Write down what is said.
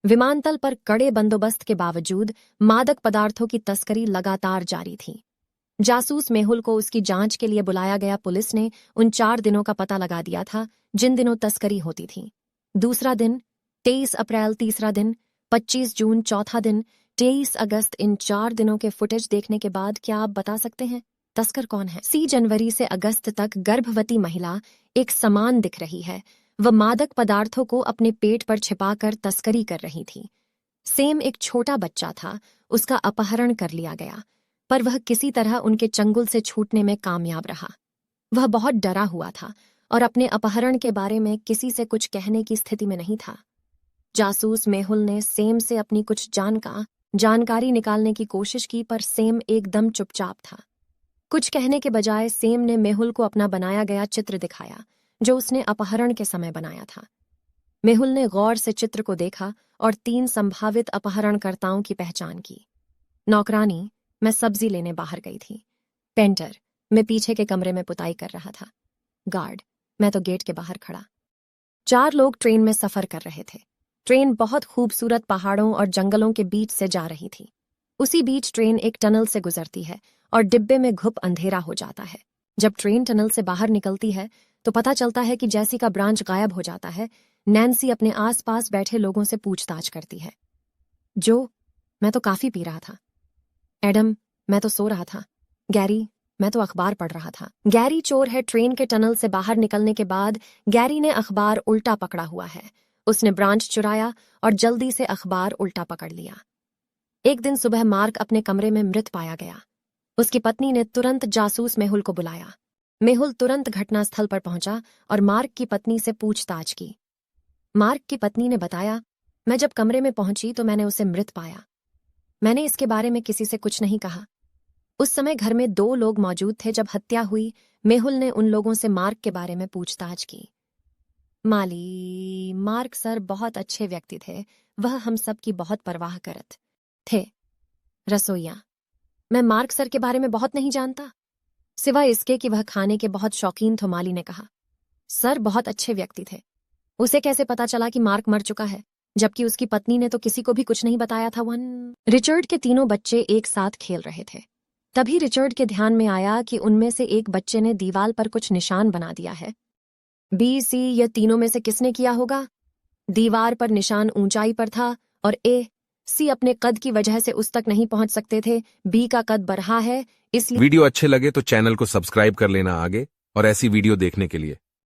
विमानतल पर कड़े बंदोबस्त के बावजूद मादक पदार्थों की तस्करी लगातार जारी थी। जासूस मेहुल को उसकी जांच के लिए बुलाया गया। पुलिस ने उन 4 दिनों का पता लगा दिया था जिन दिनों तस्करी होती थी। दूसरा दिन 23 अप्रैल, तीसरा दिन 25 जून, चौथा दिन 23 अगस्त। इन 4 दिनों के फुटेज देखने के बाद क्या आप बता सकते हैं तस्कर कौन है? जनवरी से अगस्त तक गर्भवती महिला एक समान दिख रही है। वह मादक पदार्थों को अपने पेट पर छिपाकर तस्करी कर रही थी। सेम एक छोटा बच्चा था, उसका अपहरण कर लिया गया, पर वह किसी तरह उनके चंगुल से छूटने में कामयाब रहा। वह बहुत डरा हुआ था और अपने अपहरण के बारे में किसी से कुछ कहने की स्थिति में नहीं था। जासूस मेहुल ने सेम से अपनी कुछ जानकारी निकालने की कोशिश की, पर सेम एकदम चुपचाप था। कुछ कहने के बजाय सेम ने मेहुल को अपना बनाया गया चित्र दिखाया जो उसने अपहरण के समय बनाया था। मेहुल ने गौर से चित्र को देखा और 3 संभावित अपहरणकर्ताओं की पहचान की। नौकरानी, मैं सब्जी लेने बाहर गई थी। पेंटर, मैं पीछे के कमरे में पुताई कर रहा था। गार्ड, मैं तो गेट के बाहर खड़ा। 4 लोग ट्रेन में सफर कर रहे थे। ट्रेन बहुत खूबसूरत पहाड़ों और जंगलों के बीच से जा रही थी। उसी बीच ट्रेन एक टनल से गुजरती है और डिब्बे में घुप अंधेरा हो जाता है। जब ट्रेन टनल से बाहर निकलती है तो पता चलता है कि जैसी का ब्रांच गायब हो जाता है। नैन्सी अपने आसपास बैठे लोगों से पूछताछ करती है। जो, मैं तो काफी पी रहा था। एडम, मैं तो सो रहा था। गैरी, मैं तो अखबार पढ़ रहा था। गैरी चोर है। ट्रेन के टनल से बाहर निकलने के बाद गैरी ने अखबार उल्टा पकड़ा हुआ है। उसने ब्रांच चुराया और जल्दी से अखबार उल्टा पकड़ लिया। एक दिन सुबह मार्क अपने कमरे में मृत पाया गया। उसकी पत्नी ने तुरंत जासूस मेहुल को बुलाया। मेहुल तुरंत घटनास्थल पर पहुंचा और मार्क की पत्नी से पूछताछ की। मार्क की पत्नी ने बताया, मैं जब कमरे में पहुंची तो मैंने उसे मृत पाया। मैंने इसके बारे में किसी से कुछ नहीं कहा। उस समय घर में 2 लोग मौजूद थे जब हत्या हुई। मेहुल ने उन लोगों से मार्क के बारे में पूछताछ की। मार्क सर बहुत अच्छे व्यक्ति थे। वह हम सब की बहुत परवाह करत थे। रसोइया, मैं मार्क सर के बारे में बहुत नहीं जानता, सिवाय इसके कि वह खाने के बहुत शौकीन थे। माली ने कहा, सर बहुत अच्छे व्यक्ति थे। उसे कैसे पता चला कि मार्क मर चुका है, जबकि उसकी पत्नी ने तो किसी को भी कुछ नहीं बताया था? रिचर्ड के तीनों बच्चे एक साथ खेल रहे थे। तभी रिचर्ड के ध्यान में आया कि उनमें से एक बच्चे ने दीवार पर कुछ निशान बना दिया है। बी, सी, यह तीनों में से किसने किया होगा? दीवार पर निशान ऊंचाई पर था और ए, सी अपने कद की वजह से उस तक नहीं पहुंच सकते थे। बी का कद बढ़ा है, इसलिए। वीडियो अच्छे लगे तो चैनल को सब्सक्राइब कर लेना आगे और ऐसी वीडियो देखने के लिए।